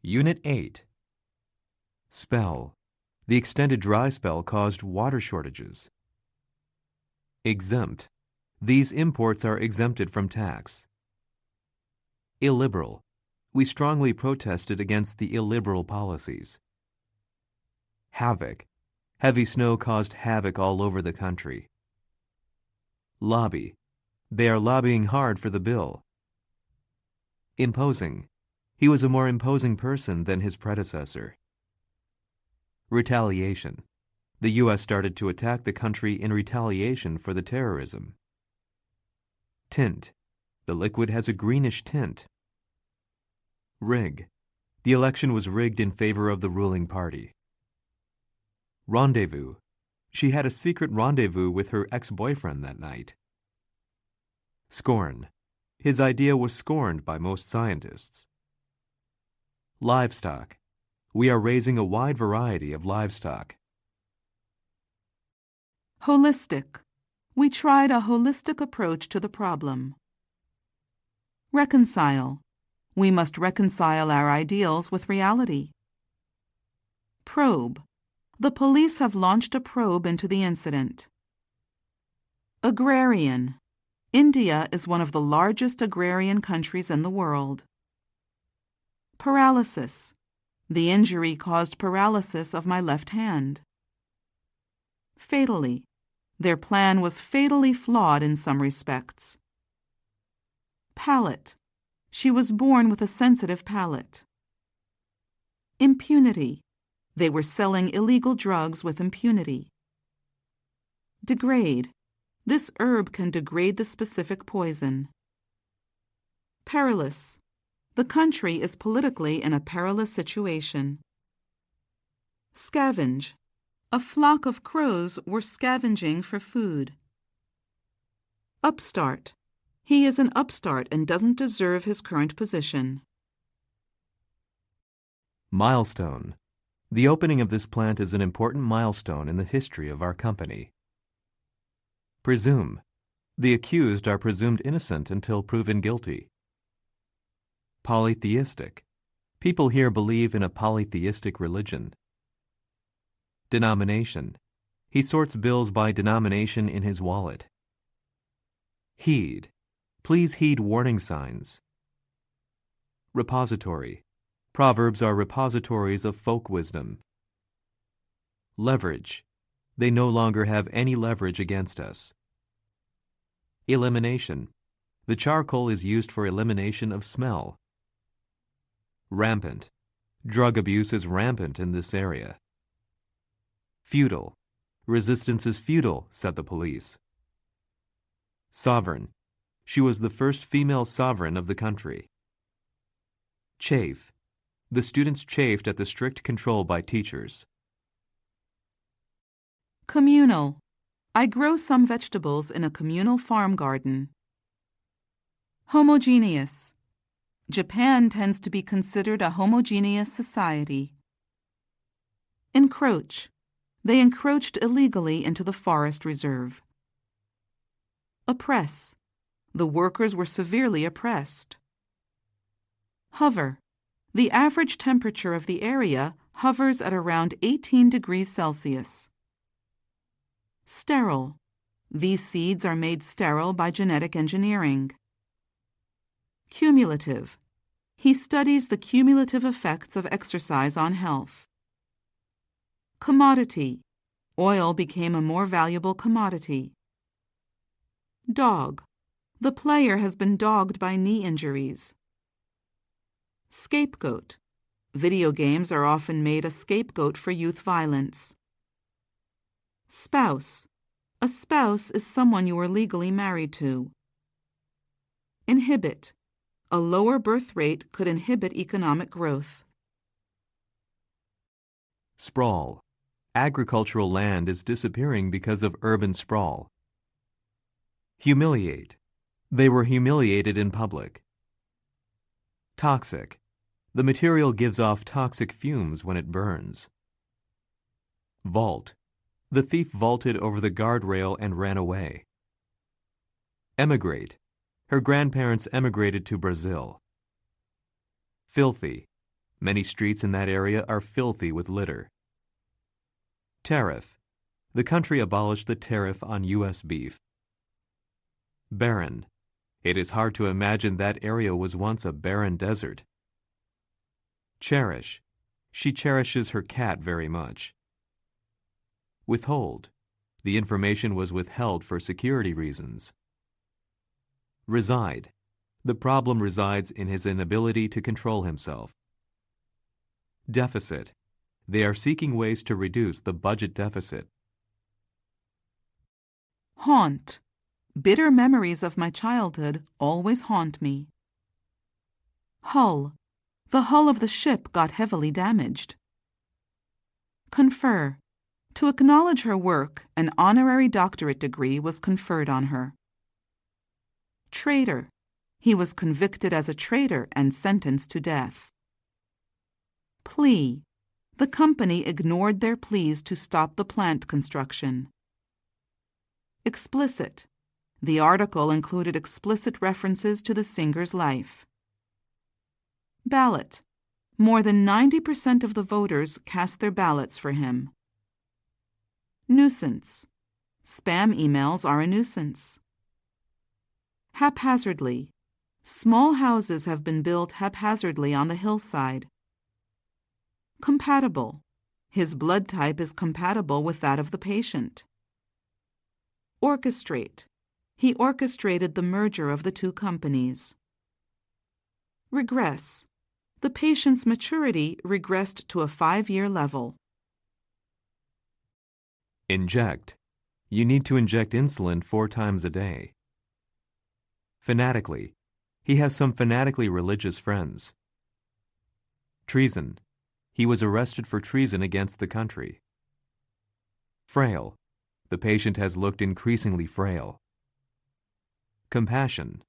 Unit 8. Spell. The extended dry spell caused water shortages. Exempt. These imports are exempted from tax. Illiberal. We strongly protested against the illiberal policies. Havoc. Heavy snow caused havoc all over the country. Lobby. They are lobbying hard for the bill. Imposing. He was a more imposing person than his predecessor. Retaliation. The U.S. started to attack the country in retaliation for the terrorism. Tint. The liquid has a greenish tint. Rig. The election was rigged in favor of the ruling party. Rendezvous. She had a secret rendezvous with her ex-boyfriend that night. Scorn. His idea was scorned by most scientists. Livestock. We are raising a wide variety of livestock. Holistic. We tried a holistic approach to the problem. Reconcile. We must reconcile our ideals with reality. Probe. The police have launched a probe into the incident. Agrarian. India is one of the largest agrarian countries in the world. Paralysis. The injury caused paralysis of my left hand. Fatally. Their plan was fatally flawed in some respects. Palate. She was born with a sensitive palate. Impunity. They were selling illegal drugs with impunity. Degrade. This herb can degrade the specific poison. Perilous. The country is politically in a perilous situation. Scavenge. A flock of crows were scavenging for food. Upstart. He is an upstart and doesn't deserve his current position. Milestone. The opening of this plant is an important milestone in the history of our company. Presume. The accused are presumed innocent until proven guilty. Polytheistic. People here believe in a polytheistic religion. Denomination. He sorts bills by denomination in his wallet. Heed. Please heed warning signs. Repository. Proverbs are repositories of folk wisdom. Leverage. They no longer have any leverage against us. Elimination. The charcoal is used for elimination of smell. Rampant. Drug abuse is rampant in this area. Futile. Resistance is futile, said the police. Sovereign. She was the first female sovereign of the country. Chafe. The students chafed at the strict control by teachers. Communal. I grow some vegetables in a communal farm garden. Homogeneous. Japan tends to be considered a homogeneous society. Encroach. They encroached illegally into the forest reserve. Oppress. The workers were severely oppressed. Hover. The average temperature of the area hovers at around 18 degrees Celsius. Sterile. These seeds are made sterile by genetic engineering. Cumulative. He studies the cumulative effects of exercise on health. Commodity. Oil became a more valuable commodity. Dog. The player has been dogged by knee injuries. Scapegoat. Video games are often made a scapegoat for youth violence. Spouse. A spouse is someone you are legally married to. Inhibit. A lower birth rate could inhibit economic growth. Sprawl. Agricultural land is disappearing because of urban sprawl. Humiliate. They were humiliated in public. Toxic. The material gives off toxic fumes when it burns. Vault. The thief vaulted over the guardrail and ran away. Emigrate. Her grandparents emigrated to Brazil. Filthy. Many streets in that area are filthy with litter. Tariff. The country abolished the tariff on U.S. beef. Barren. It is hard to imagine that area was once a barren desert. Cherish. She cherishes her cat very much. Withhold. The information was withheld for security reasons. Reside. The problem resides in his inability to control himself. Deficit. They are seeking ways to reduce the budget deficit. Haunt. Bitter memories of my childhood always haunt me. Hull. The hull of the ship got heavily damaged. Confer. To acknowledge her work, an honorary doctorate degree was conferred on her. Traitor. He was convicted as a traitor and sentenced to death. Plea. The company ignored their pleas to stop the plant construction. Explicit. The article included explicit references to the singer's life. Ballot. More than 90% of the voters cast their ballots for him. Nuisance. Spam emails are a nuisance. Haphazardly. Small houses have been built haphazardly on the hillside. Compatible. His blood type is compatible with that of the patient. Orchestrate. He orchestrated the merger of the two companies. Regress. The patient's maturity regressed to a 5-year level. Inject. You need to inject insulin 4 times a day. Fanatically. He has some fanatically religious friends. Treason. He was arrested for treason against the country. Frail. The patient has looked increasingly frail. Compassion.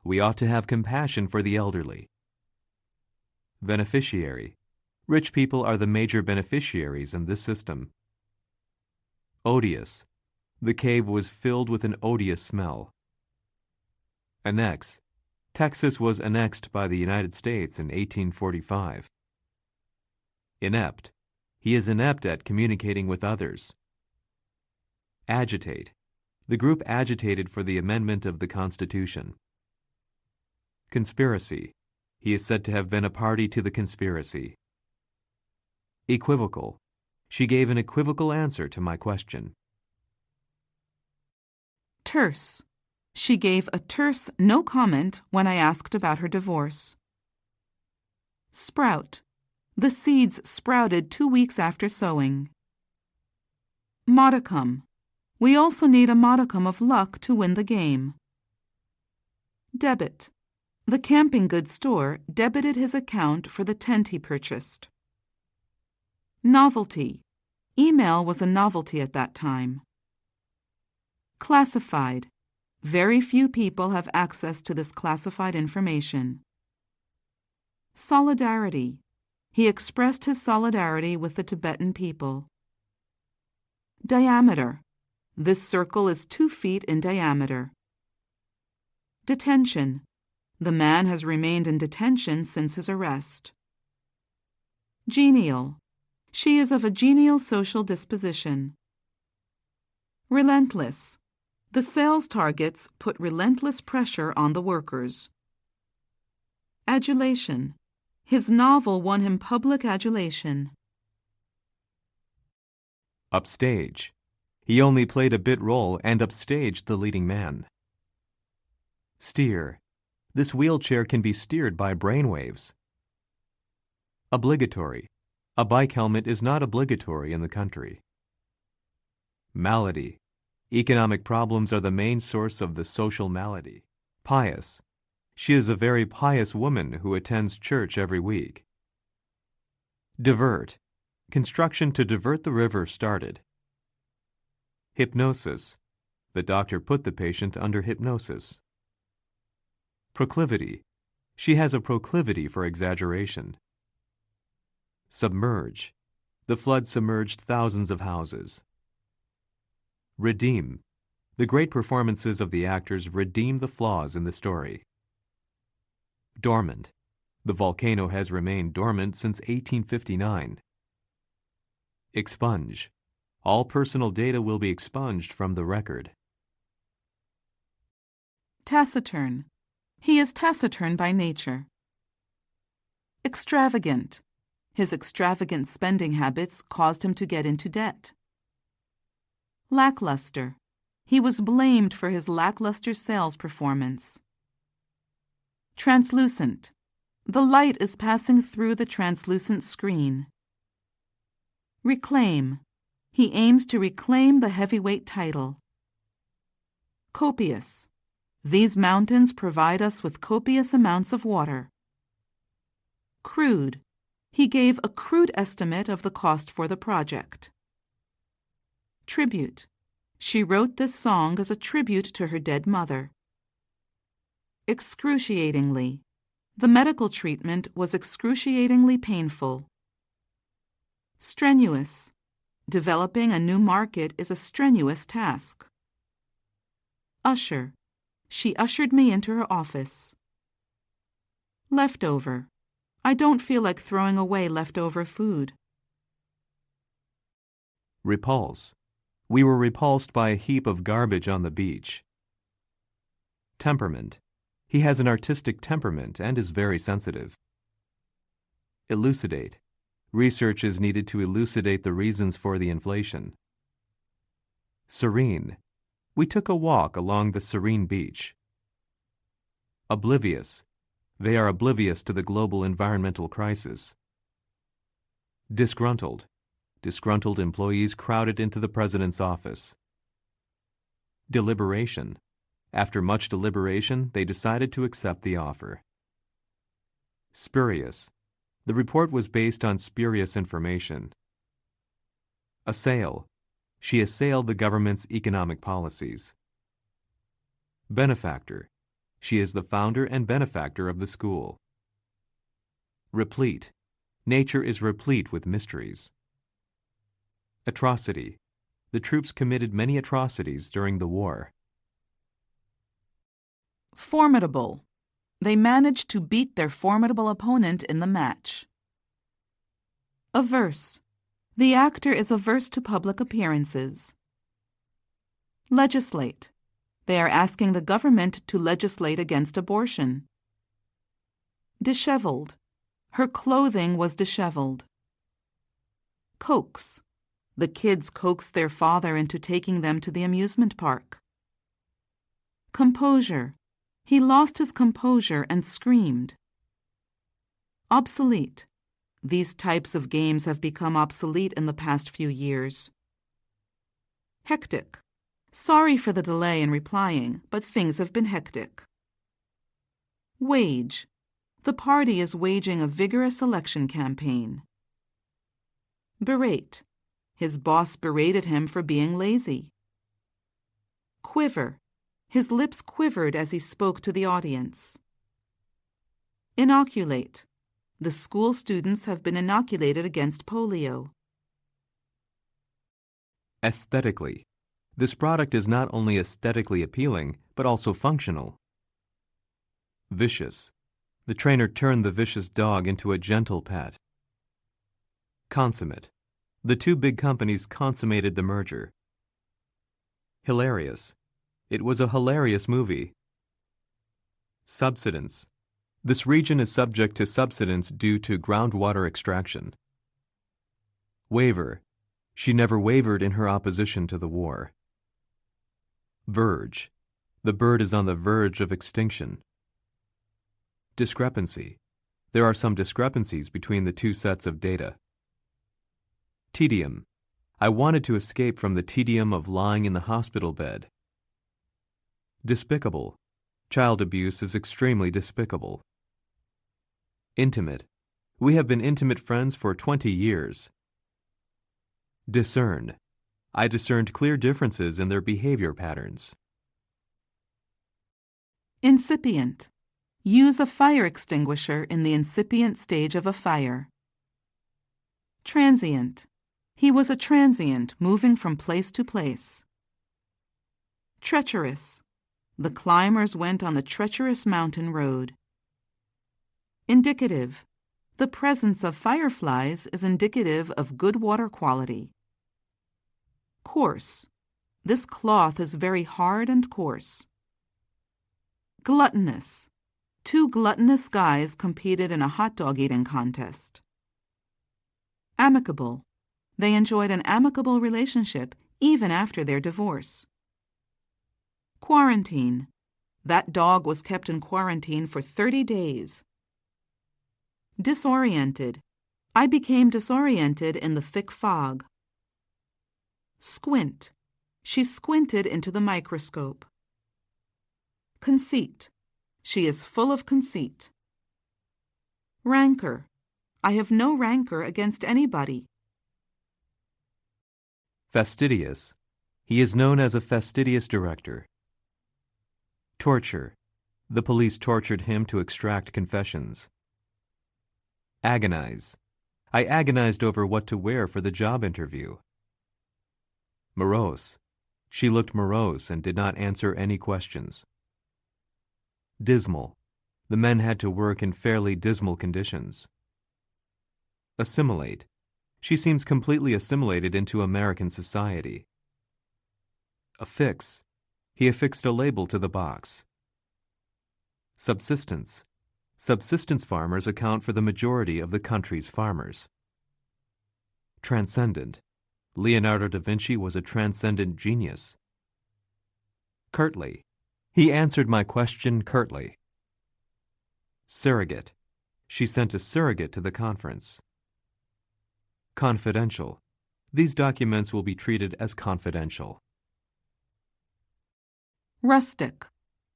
We ought to have compassion for the elderly. Beneficiary. Rich people are the major beneficiaries in this system. Odious. The cave was filled with an odious smell. Annex. Texas was annexed by the United States in 1845. Inept. He is inept at communicating with others. Agitate. The group agitated for the amendment of the Constitution. Conspiracy. He is said to have been a party to the conspiracy. Equivocal. She gave an equivocal answer to my question. Terse. She gave a terse no comment when I asked about her divorce. Sprout. The seeds sprouted 2 weeks after sowing. Modicum. We also need a modicum of luck to win the game. Debit. The camping goods store debited his account for the tent he purchased. Novelty. Email was a novelty at that time. Classified. Very few people have access to this classified information. Solidarity. He expressed his solidarity with the Tibetan people. Diameter. This circle is 2 feet in diameter. Detention. The man has remained in detention since his arrest. Genial. She is of a genial social disposition. Relentless. The sales targets put relentless pressure on the workers. Adulation. His novel won him public adulation. Upstage. He only played a bit role and upstaged the leading man. Steer. This wheelchair can be steered by brainwaves. Obligatory. A bike helmet is not obligatory in the country. Malady. Economic problems are the main source of the social malady. Pious. She is a very pious woman who attends church every week. Divert. Construction to divert the river started. Hypnosis. The doctor put the patient under hypnosis. Proclivity. She has a proclivity for exaggeration. Submerge. The flood submerged thousands of houses. Redeem. The great performances of the actors redeem the flaws in the story. Dormant. The volcano has remained dormant since 1859. Expunge. All personal data will be expunged from the record. Taciturn. He is taciturn by nature. Extravagant. His extravagant spending habits caused him to get into debt. Lackluster. He was blamed for his lackluster sales performance. Translucent. The light is passing through the translucent screen. Reclaim. He aims to reclaim the heavyweight title. Copious. These mountains provide us with copious amounts of water. Crude. He gave a crude estimate of the cost for the project. Tribute. She wrote this song as a tribute to her dead mother. Excruciatingly. The medical treatment was excruciatingly painful. Strenuous. Developing a new market is a strenuous task. Usher. She ushered me into her office. Leftover. I don't feel like throwing away leftover food. Repulse. We were repulsed by a heap of garbage on the beach. Temperament. He has an artistic temperament and is very sensitive. Elucidate. Research is needed to elucidate the reasons for the inflation. Serene. We took a walk along the serene beach. Oblivious. They are oblivious to the global environmental crisis. Disgruntled. Disgruntled employees crowded into the president's office. Deliberation. After much deliberation, they decided to accept the offer. Spurious. The report was based on spurious information. Assail. She assailed the government's economic policies. Benefactor. She is the founder and benefactor of the school. Replete. Nature is replete with mysteries. Atrocity. The troops committed many atrocities during the war. Formidable. They managed to beat their formidable opponent in the match. Averse. The actor is averse to public appearances. Legislate. They are asking the government to legislate against abortion. Disheveled. Her clothing was disheveled. Coax. The kids coaxed their father into taking them to the amusement park. Composure. He lost his composure and screamed. Obsolete. These types of games have become obsolete in the past few years. Hectic. Sorry for the delay in replying, but things have been hectic. Wage. The party is waging a vigorous election campaign. Berate. His boss berated him for being lazy. Quiver. His lips quivered as he spoke to the audience. Inoculate. The school students have been inoculated against polio. Aesthetically. This product is not only aesthetically appealing, but also functional. Vicious. The trainer turned the vicious dog into a gentle pet. Consummate. The two big companies consummated the merger. Hilarious. It was a hilarious movie. Subsidence. This region is subject to subsidence due to groundwater extraction. Waver. She never wavered in her opposition to the war. Verge. The bird is on the verge of extinction. Discrepancy. There are some discrepancies between the two sets of data. Tedium. I wanted to escape from the tedium of lying in the hospital bed. Despicable. Child abuse is extremely despicable. Intimate. We have been intimate friends for 20 years. Discern. I discerned clear differences in their behavior patterns. Incipient. Use a fire extinguisher in the incipient stage of a fire. Transient. He was a transient moving from place to place. Treacherous. The climbers went on the treacherous mountain road. Indicative. The presence of fireflies is indicative of good water quality. Coarse. This cloth is very hard and coarse. Gluttonous. 2 gluttonous guys competed in a hot dog eating contest. Amicable. They enjoyed an amicable relationship even after their divorce. Quarantine. That dog was kept in quarantine for 30 days. Disoriented. I became disoriented in the thick fog. Squint. She squinted into the microscope. Conceit. She is full of conceit. Rancor. I have no rancor against anybody. Fastidious. He is known as a fastidious director. Torture. The police tortured him to extract confessions. Agonize. I agonized over what to wear for the job interview. Morose. She looked morose and did not answer any questions. Dismal. The men had to work in fairly dismal conditions. Assimilate. She seems completely assimilated into American society. Affix. He affixed a label to the box. Subsistence. Subsistence farmers account for the majority of the country's farmers. Transcendent. Leonardo da Vinci was a transcendent genius. Curtly. He answered my question curtly. Surrogate. She sent a surrogate to the conference. Confidential. These documents will be treated as confidential. Rustic.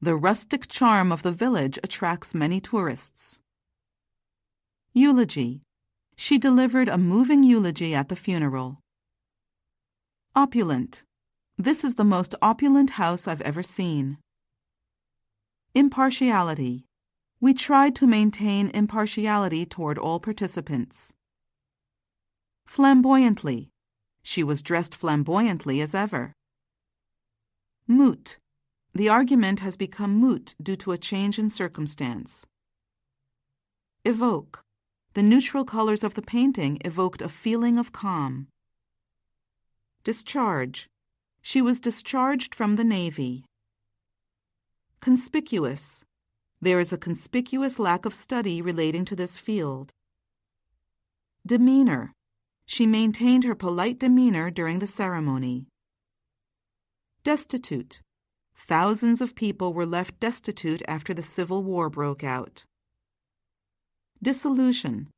The rustic charm of the village attracts many tourists. Eulogy. She delivered a moving eulogy at the funeral. Opulent. This is the most opulent house I've ever seen. Impartiality. We tried to maintain impartiality toward all participants. Flamboyantly. She was dressed flamboyantly as ever. Moot. The argument has become moot due to a change in circumstance. Evoke. The neutral colors of the painting evoked a feeling of calm. Discharge. She was discharged from the Navy. Conspicuous. There is a conspicuous lack of study relating to this field. Demeanor. She maintained her polite demeanor during the ceremony. Destitute. Thousands of people were left destitute after the Civil War broke out. Dissolution.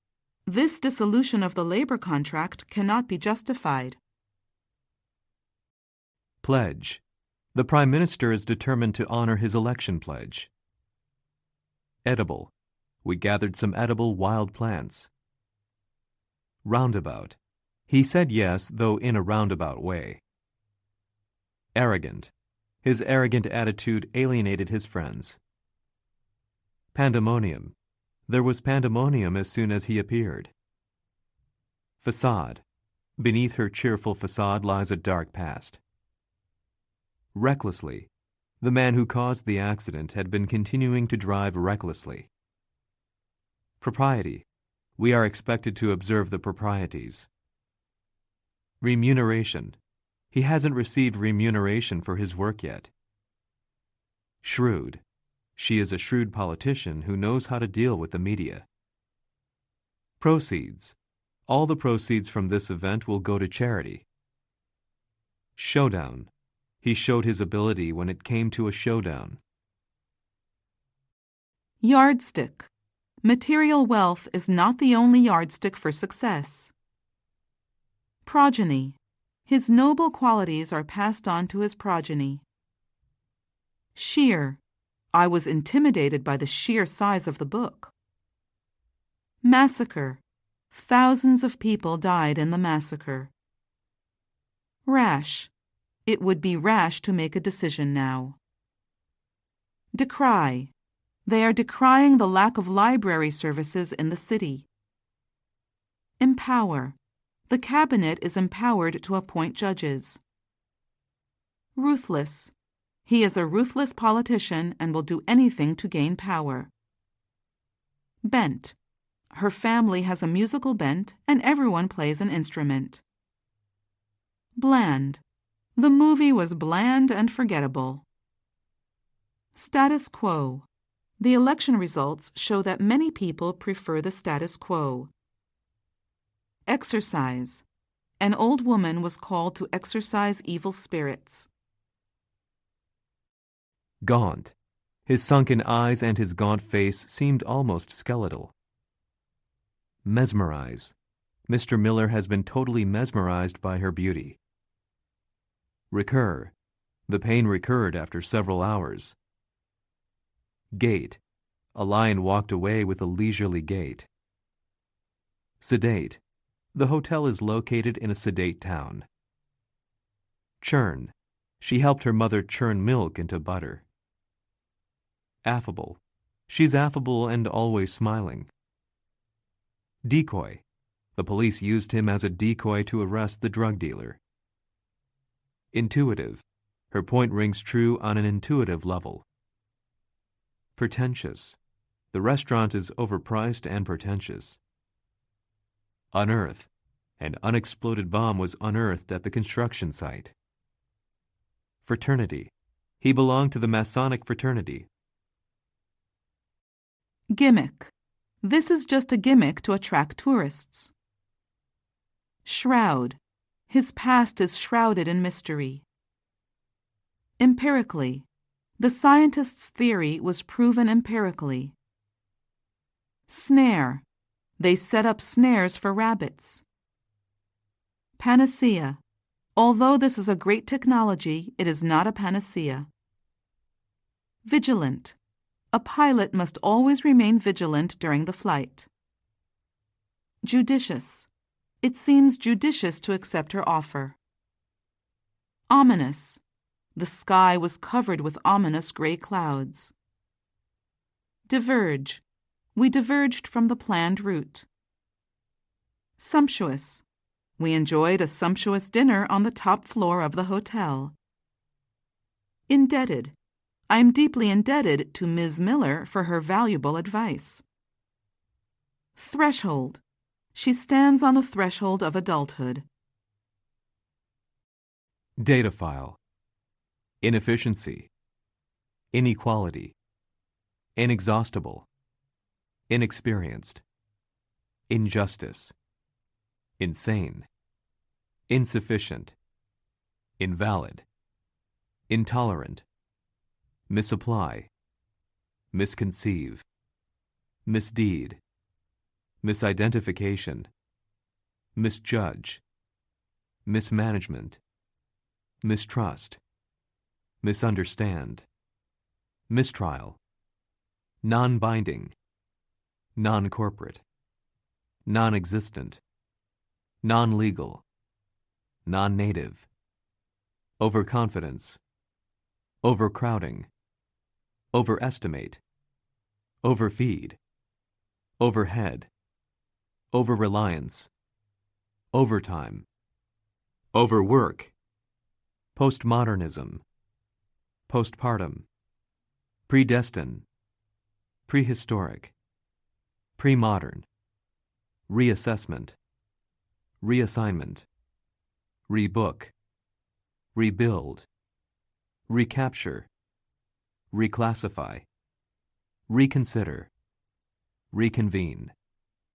This dissolution of the labor contract cannot be justified. Pledge. The Prime Minister is determined to honor his election pledge. Edible. We gathered some edible wild plants. Roundabout. He said yes, though in a roundabout way. Arrogant. His arrogant attitude alienated his friends. Pandemonium. There was pandemonium as soon as he appeared. Facade. Beneath her cheerful facade lies a dark past. Recklessly. The man who caused the accident had been continuing to drive recklessly. Propriety. We are expected to observe the proprieties. Remuneration. He hasn't received remuneration for his work yet. Shrewd. She is a shrewd politician who knows how to deal with the media. Proceeds. All the proceeds from this event will go to charity. Showdown. He showed his ability when it came to a showdown. Yardstick. Material wealth is not the only yardstick for success. Progeny. His noble qualities are passed on to his progeny. Sheer. I was intimidated by the sheer size of the book. Massacre. Thousands of people died in the massacre. Rash. It would be rash to make a decision now. Decry. They are decrying the lack of library services in the city. Empower. The cabinet is empowered to appoint judges. Ruthless. He is a ruthless politician and will do anything to gain power. Bent. Her family has a musical bent and everyone plays an instrument. Bland. The movie was bland and forgettable. Status quo. The election results show that many people prefer the status quo. Exorcise. An old woman was called to exorcise evil spirits. Gaunt. His sunken eyes and his gaunt face seemed almost skeletal. Mesmerize. Mr. Miller has been totally mesmerized by her beauty. Recur. The pain recurred after several hours. Gait. A lion walked away with a leisurely gait. Sedate. The hotel is located in a sedate town. Churn. She helped her mother churn milk into butter. Affable. She's affable and always smiling. Decoy. The police used him as a decoy to arrest the drug dealer. Intuitive. Her point rings true on an intuitive level. Pretentious. The restaurant is overpriced and pretentious. Unearth. An unexploded bomb was unearthed at the construction site. Fraternity. He belonged to the Masonic fraternity. Gimmick. This is just a gimmick to attract tourists. Shroud. His past is shrouded in mystery. Empirically. The scientist's theory was proven empirically. Snare. They set up snares for rabbits. Panacea. Although this is a great technology, it is not a panacea. Vigilant. A pilot must always remain vigilant during the flight. Judicious. It seems judicious to accept her offer. Ominous. The sky was covered with ominous gray clouds. Diverge. We diverged from the planned route. Sumptuous. We enjoyed a sumptuous dinner on the top floor of the hotel. Indebted. I am deeply indebted to Ms. Miller for her valuable advice. Threshold. She stands on the threshold of adulthood. Data file. Inefficiency. Inequality. Inexhaustible. Inexperienced. Injustice. Insane. Insufficient. Invalid. Intolerant. Misapply. Misconceive. Misdeed. Misidentification. Misjudge. Mismanagement. Mistrust. Misunderstand. Mistrial. Non-binding. Non-corporate. Non-existent. Non-legal. Non-native. Overconfidence. Overcrowding. Overestimate. Overfeed. Overhead. Overreliance. Overtime. Overwork. Postmodernism. Postpartum. Predestined. Prehistoric. Premodern. Reassessment. Reassignment. Rebook. Rebuild. Recapture. Reclassify. Reconsider. Reconvene.